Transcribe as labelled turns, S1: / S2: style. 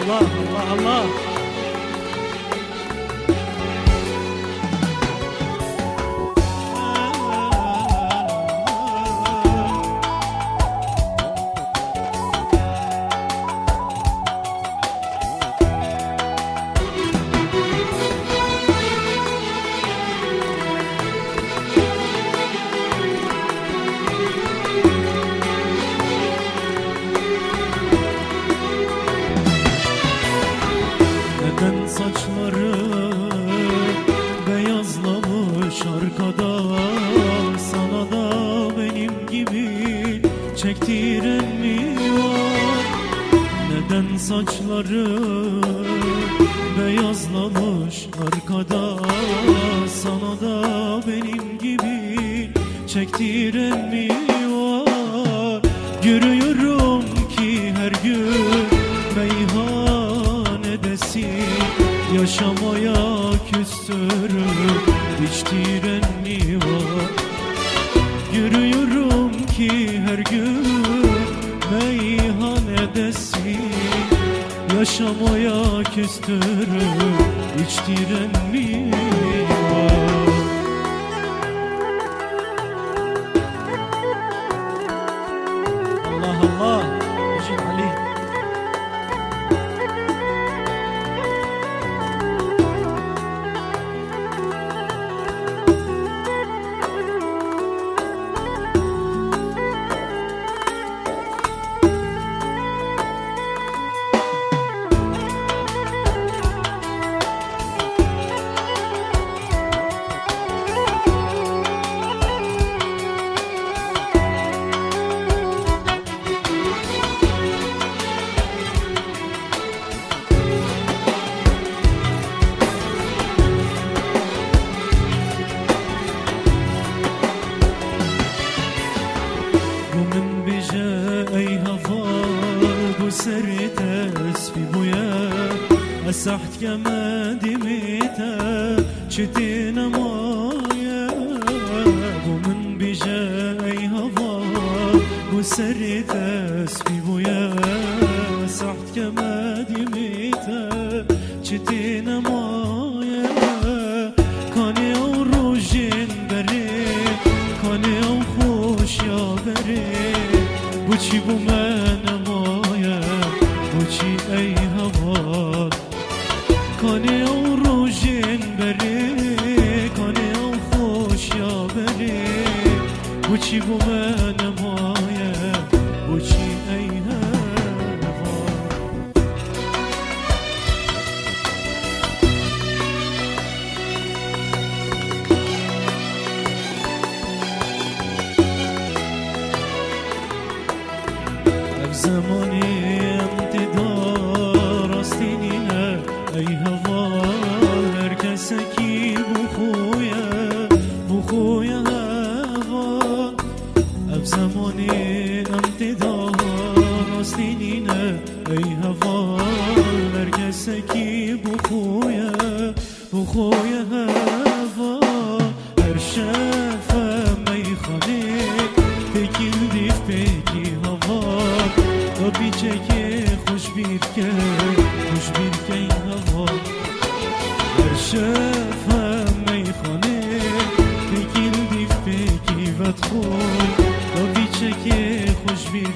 S1: الله الله الله.
S2: Neden saçları beyazlamış arkada, sana da benim gibi çektiren mi var? Neden saçları beyazlamış arkada, sana da benim gibi çektiren mi var? Görüyorum ki her gün meyhanedesin, yaşamaya küstürüp içtiren mi var? Görüyorum ki her gün meyhanedesin, yaşamaya küstürüp içtiren mi var?
S1: Allah Allah. Ecin Ali.
S2: ومن بجا أي هفار بسرت أسفي بويا أسحت كما دميتا شتينا مايا. ومن بجا أي هفار بسرت أسفي بويا أسحت كما دميتا شتينا مايا. كاني أو روجين بري كاني أو خوش يا بري بوچی بو من مایا بوچی ای هوا. کانه او روژن بره کانه او خوش یا بره بوچی بو من مایا بوچی ای هوا. زمانی امتدار استینینه ای هوا. هر کسی کی بخویه هوا. اب زمانی امتدار استینینه ای هوا. هر کسی کی بخویه هوا. هر شفه میخانه تکیل دیف پیکی هوا. Tabi çeke hoş bir hava. Her şefem meyhane tekil dif peki vet khoy. Tabi çeke hoş bir